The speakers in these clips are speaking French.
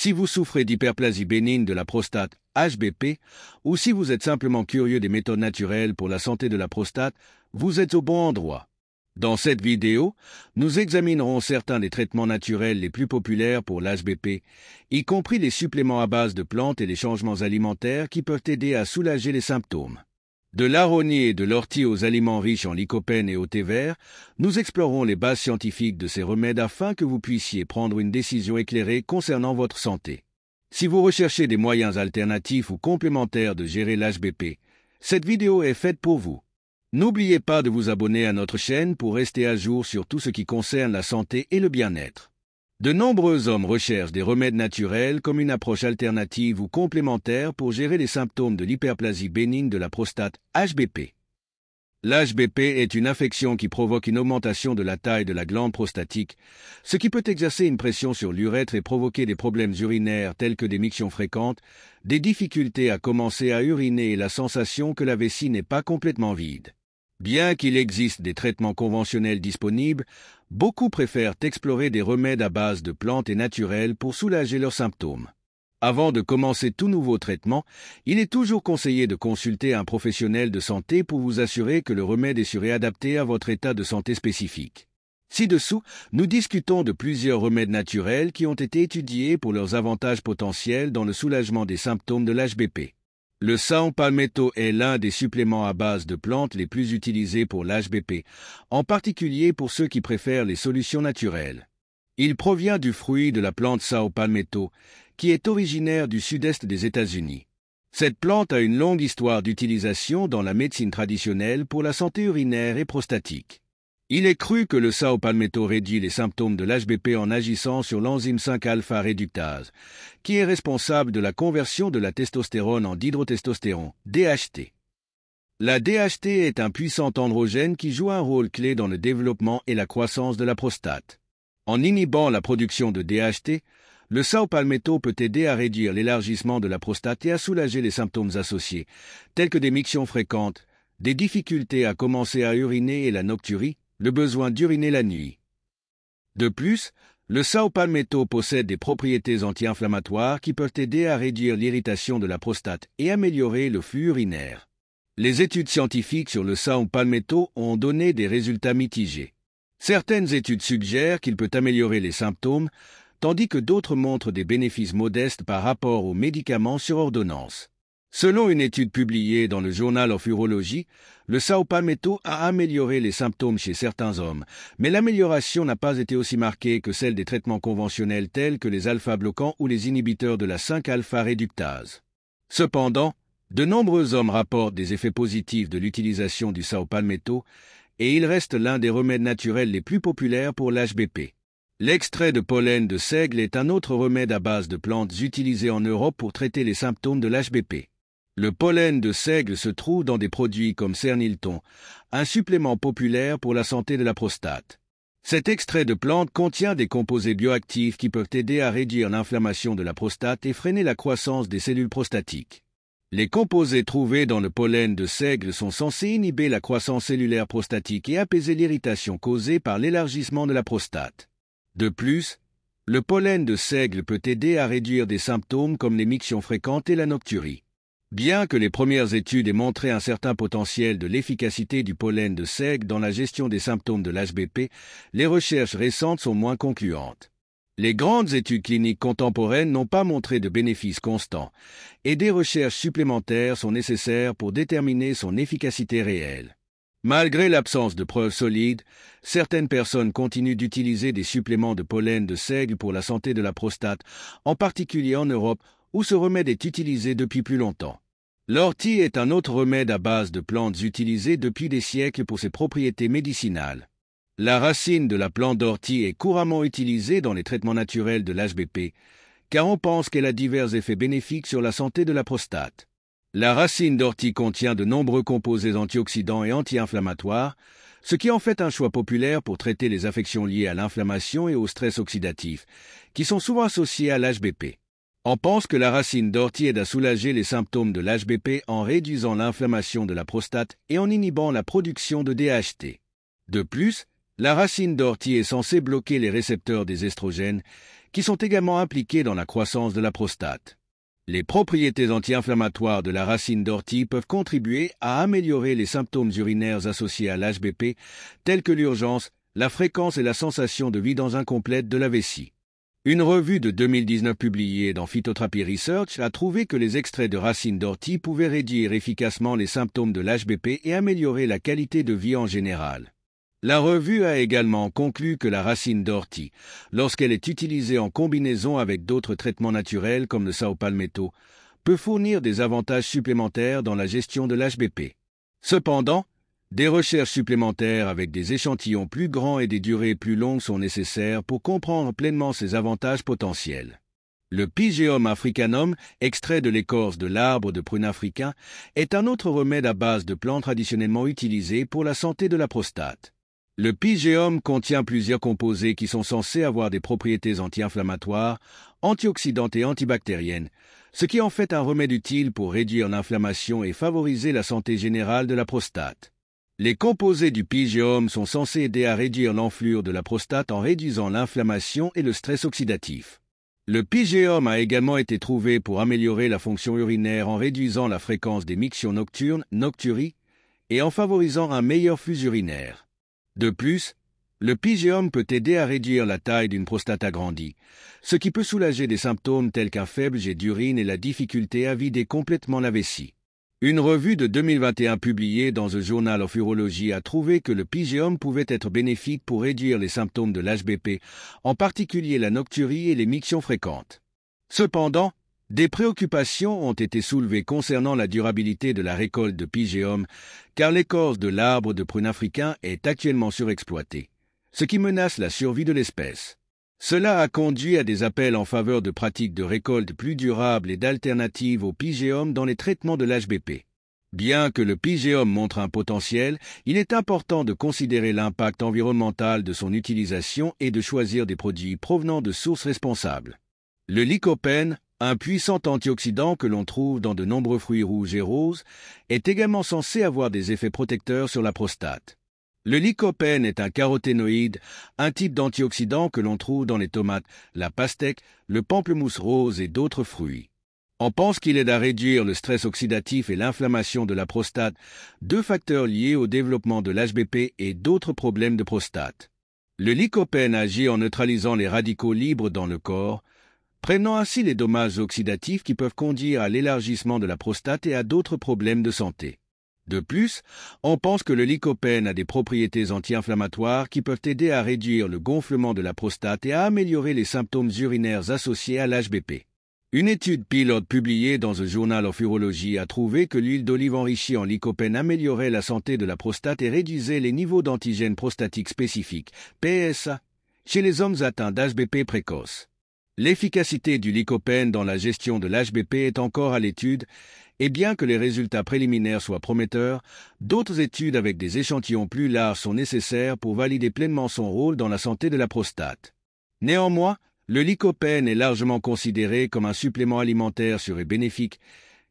Si vous souffrez d'hyperplasie bénigne de la prostate, HBP, ou si vous êtes simplement curieux des méthodes naturelles pour la santé de la prostate, vous êtes au bon endroit. Dans cette vidéo, nous examinerons certains des traitements naturels les plus populaires pour l'HBP, y compris les suppléments à base de plantes et les changements alimentaires qui peuvent aider à soulager les symptômes. De l'aronie et de l'ortie aux aliments riches en lycopène et au thé vert, nous explorerons les bases scientifiques de ces remèdes afin que vous puissiez prendre une décision éclairée concernant votre santé. Si vous recherchez des moyens alternatifs ou complémentaires de gérer l'HBP, cette vidéo est faite pour vous. N'oubliez pas de vous abonner à notre chaîne pour rester à jour sur tout ce qui concerne la santé et le bien-être. De nombreux hommes recherchent des remèdes naturels comme une approche alternative ou complémentaire pour gérer les symptômes de l'hyperplasie bénigne de la prostate, HBP. L'HBP est une affection qui provoque une augmentation de la taille de la glande prostatique, ce qui peut exercer une pression sur l'urètre et provoquer des problèmes urinaires tels que des mictions fréquentes, des difficultés à commencer à uriner et la sensation que la vessie n'est pas complètement vide. Bien qu'il existe des traitements conventionnels disponibles, beaucoup préfèrent explorer des remèdes à base de plantes et naturels pour soulager leurs symptômes. Avant de commencer tout nouveau traitement, il est toujours conseillé de consulter un professionnel de santé pour vous assurer que le remède est adapté à votre état de santé spécifique. Ci-dessous, nous discutons de plusieurs remèdes naturels qui ont été étudiés pour leurs avantages potentiels dans le soulagement des symptômes de l'HBP. Le Sao Palmetto est l'un des suppléments à base de plantes les plus utilisés pour l'HBP, en particulier pour ceux qui préfèrent les solutions naturelles. Il provient du fruit de la plante Sao Palmetto, qui est originaire du sud-est des États-Unis. Cette plante a une longue histoire d'utilisation dans la médecine traditionnelle pour la santé urinaire et prostatique. Il est cru que le Sao Palmetto réduit les symptômes de l'HBP en agissant sur l'enzyme 5-alpha réductase, qui est responsable de la conversion de la testostérone en dihydrotestostérone, DHT. La DHT est un puissant androgène qui joue un rôle clé dans le développement et la croissance de la prostate. En inhibant la production de DHT, le Sao Palmetto peut aider à réduire l'élargissement de la prostate et à soulager les symptômes associés, tels que des mictions fréquentes, des difficultés à commencer à uriner et la nocturie, le besoin d'uriner la nuit. De plus, le Sao Palmetto possède des propriétés anti-inflammatoires qui peuvent aider à réduire l'irritation de la prostate et améliorer le flux urinaire. Les études scientifiques sur le Sao Palmetto ont donné des résultats mitigés. Certaines études suggèrent qu'il peut améliorer les symptômes, tandis que d'autres montrent des bénéfices modestes par rapport aux médicaments sur ordonnance. Selon une étude publiée dans le Journal of Urology, le Sao Palmetto a amélioré les symptômes chez certains hommes, mais l'amélioration n'a pas été aussi marquée que celle des traitements conventionnels tels que les alpha-bloquants ou les inhibiteurs de la 5-alpha réductase. Cependant, de nombreux hommes rapportent des effets positifs de l'utilisation du Sao Palmetto, et il reste l'un des remèdes naturels les plus populaires pour l'HBP. L'extrait de pollen de seigle est un autre remède à base de plantes utilisé en Europe pour traiter les symptômes de l'HBP. Le pollen de seigle se trouve dans des produits comme Cernilton, un supplément populaire pour la santé de la prostate. Cet extrait de plante contient des composés bioactifs qui peuvent aider à réduire l'inflammation de la prostate et freiner la croissance des cellules prostatiques. Les composés trouvés dans le pollen de seigle sont censés inhiber la croissance cellulaire prostatique et apaiser l'irritation causée par l'élargissement de la prostate. De plus, le pollen de seigle peut aider à réduire des symptômes comme les mictions fréquentes et la nocturie. Bien que les premières études aient montré un certain potentiel de l'efficacité du pollen de seigle dans la gestion des symptômes de l'HBP, les recherches récentes sont moins concluantes. Les grandes études cliniques contemporaines n'ont pas montré de bénéfices constants, et des recherches supplémentaires sont nécessaires pour déterminer son efficacité réelle. Malgré l'absence de preuves solides, certaines personnes continuent d'utiliser des suppléments de pollen de seigle pour la santé de la prostate, en particulier en Europe, où ce remède est utilisé depuis plus longtemps. L'ortie est un autre remède à base de plantes utilisé depuis des siècles pour ses propriétés médicinales. La racine de la plante d'ortie est couramment utilisée dans les traitements naturels de l'HBP, car on pense qu'elle a divers effets bénéfiques sur la santé de la prostate. La racine d'ortie contient de nombreux composés antioxydants et anti-inflammatoires, ce qui en fait un choix populaire pour traiter les affections liées à l'inflammation et au stress oxydatif, qui sont souvent associés à l'HBP. On pense que la racine d'ortie aide à soulager les symptômes de l'HBP en réduisant l'inflammation de la prostate et en inhibant la production de DHT. De plus, la racine d'ortie est censée bloquer les récepteurs des estrogènes, qui sont également impliqués dans la croissance de la prostate. Les propriétés anti-inflammatoires de la racine d'ortie peuvent contribuer à améliorer les symptômes urinaires associés à l'HBP, tels que l'urgence, la fréquence et la sensation de vide incomplète de la vessie. Une revue de 2019 publiée dans Phytotherapy Research a trouvé que les extraits de racines d'ortie pouvaient réduire efficacement les symptômes de l'HBP et améliorer la qualité de vie en général. La revue a également conclu que la racine d'ortie, lorsqu'elle est utilisée en combinaison avec d'autres traitements naturels comme le Sao Palmetto, peut fournir des avantages supplémentaires dans la gestion de l'HBP. Cependant, des recherches supplémentaires avec des échantillons plus grands et des durées plus longues sont nécessaires pour comprendre pleinement ces avantages potentiels. Le Pygeum africanum, extrait de l'écorce de l'arbre de prune africain, est un autre remède à base de plantes traditionnellement utilisé pour la santé de la prostate. Le Pygeum contient plusieurs composés qui sont censés avoir des propriétés anti-inflammatoires, antioxydantes et antibactériennes, ce qui en fait un remède utile pour réduire l'inflammation et favoriser la santé générale de la prostate. Les composés du Pygeum sont censés aider à réduire l'enflure de la prostate en réduisant l'inflammation et le stress oxydatif. Le Pygeum a également été trouvé pour améliorer la fonction urinaire en réduisant la fréquence des mictions nocturnes, nocturies, et en favorisant un meilleur flux urinaire. De plus, le Pygeum peut aider à réduire la taille d'une prostate agrandie, ce qui peut soulager des symptômes tels qu'un faible jet d'urine et la difficulté à vider complètement la vessie. Une revue de 2021 publiée dans The Journal of Urology a trouvé que le Pygeum pouvait être bénéfique pour réduire les symptômes de l'HBP, en particulier la nocturie et les mictions fréquentes. Cependant, des préoccupations ont été soulevées concernant la durabilité de la récolte de Pygeum, car l'écorce de l'arbre de prune africain est actuellement surexploitée, ce qui menace la survie de l'espèce. Cela a conduit à des appels en faveur de pratiques de récolte plus durables et d'alternatives au Pygeum dans les traitements de l'HBP. Bien que le Pygeum montre un potentiel, il est important de considérer l'impact environnemental de son utilisation et de choisir des produits provenant de sources responsables. Le lycopène, un puissant antioxydant que l'on trouve dans de nombreux fruits rouges et roses, est également censé avoir des effets protecteurs sur la prostate. Le lycopène est un caroténoïde, un type d'antioxydant que l'on trouve dans les tomates, la pastèque, le pamplemousse rose et d'autres fruits. On pense qu'il aide à réduire le stress oxydatif et l'inflammation de la prostate, deux facteurs liés au développement de l'HBP et d'autres problèmes de prostate. Le lycopène agit en neutralisant les radicaux libres dans le corps, prévenant ainsi les dommages oxydatifs qui peuvent conduire à l'élargissement de la prostate et à d'autres problèmes de santé. De plus, on pense que le lycopène a des propriétés anti-inflammatoires qui peuvent aider à réduire le gonflement de la prostate et à améliorer les symptômes urinaires associés à l'HBP. Une étude pilote publiée dans The Journal of Urology a trouvé que l'huile d'olive enrichie en lycopène améliorait la santé de la prostate et réduisait les niveaux d'antigènes prostatiques spécifiques, PSA, chez les hommes atteints d'HBP précoce. L'efficacité du lycopène dans la gestion de l'HBP est encore à l'étude, et bien que les résultats préliminaires soient prometteurs, d'autres études avec des échantillons plus larges sont nécessaires pour valider pleinement son rôle dans la santé de la prostate. Néanmoins, le lycopène est largement considéré comme un supplément alimentaire sûr et bénéfique,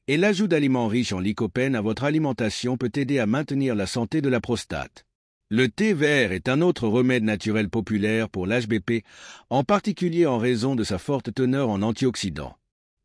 et l'ajout d'aliments riches en lycopène à votre alimentation peut aider à maintenir la santé de la prostate. Le thé vert est un autre remède naturel populaire pour l'HBP, en particulier en raison de sa forte teneur en antioxydants.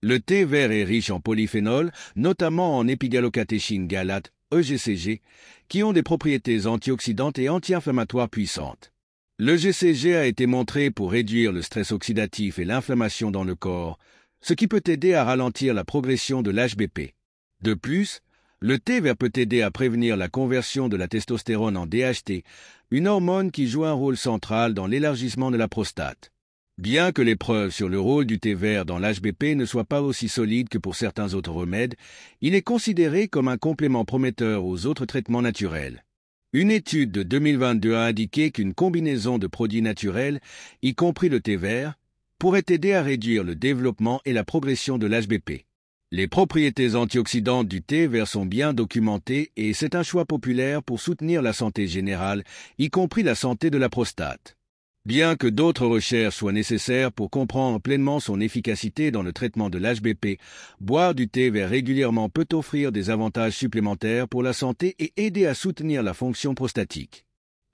Le thé vert est riche en polyphénols, notamment en épigallocatechine galate, EGCG, qui ont des propriétés antioxydantes et anti-inflammatoires puissantes. L'EGCG a été montré pour réduire le stress oxydatif et l'inflammation dans le corps, ce qui peut aider à ralentir la progression de l'HBP. De plus, le thé vert peut aider à prévenir la conversion de la testostérone en DHT, une hormone qui joue un rôle central dans l'élargissement de la prostate. Bien que les preuves sur le rôle du thé vert dans l'HBP ne soient pas aussi solides que pour certains autres remèdes, il est considéré comme un complément prometteur aux autres traitements naturels. Une étude de 2022 a indiqué qu'une combinaison de produits naturels, y compris le thé vert, pourrait aider à réduire le développement et la progression de l'HBP. Les propriétés antioxydantes du thé vert sont bien documentées et c'est un choix populaire pour soutenir la santé générale, y compris la santé de la prostate. Bien que d'autres recherches soient nécessaires pour comprendre pleinement son efficacité dans le traitement de l'HBP, boire du thé vert régulièrement peut offrir des avantages supplémentaires pour la santé et aider à soutenir la fonction prostatique.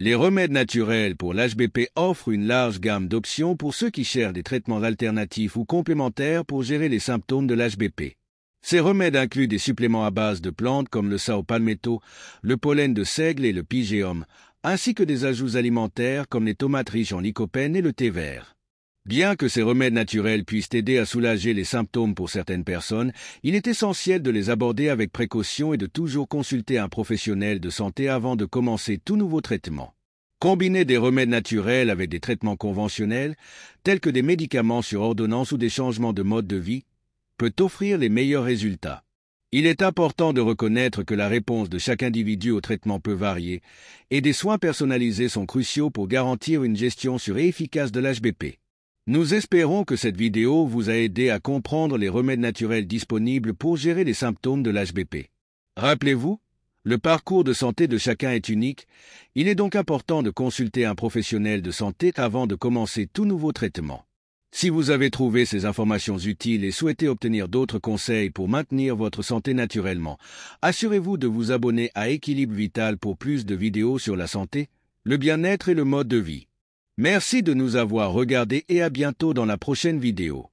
Les remèdes naturels pour l'HBP offrent une large gamme d'options pour ceux qui cherchent des traitements alternatifs ou complémentaires pour gérer les symptômes de l'HBP. Ces remèdes incluent des suppléments à base de plantes comme le sao palmetto, le pollen de seigle et le pygeum, ainsi que des ajouts alimentaires comme les tomates riches en lycopène et le thé vert. Bien que ces remèdes naturels puissent aider à soulager les symptômes pour certaines personnes, il est essentiel de les aborder avec précaution et de toujours consulter un professionnel de santé avant de commencer tout nouveau traitement. Combiner des remèdes naturels avec des traitements conventionnels, tels que des médicaments sur ordonnance ou des changements de mode de vie, peut offrir les meilleurs résultats. Il est important de reconnaître que la réponse de chaque individu au traitement peut varier, et des soins personnalisés sont cruciaux pour garantir une gestion sûre et efficace de l'HBP. Nous espérons que cette vidéo vous a aidé à comprendre les remèdes naturels disponibles pour gérer les symptômes de l'HBP. Rappelez-vous, le parcours de santé de chacun est unique, il est donc important de consulter un professionnel de santé avant de commencer tout nouveau traitement. Si vous avez trouvé ces informations utiles et souhaitez obtenir d'autres conseils pour maintenir votre santé naturellement, assurez-vous de vous abonner à Équilibre Vital pour plus de vidéos sur la santé, le bien-être et le mode de vie. Merci de nous avoir regardés et à bientôt dans la prochaine vidéo.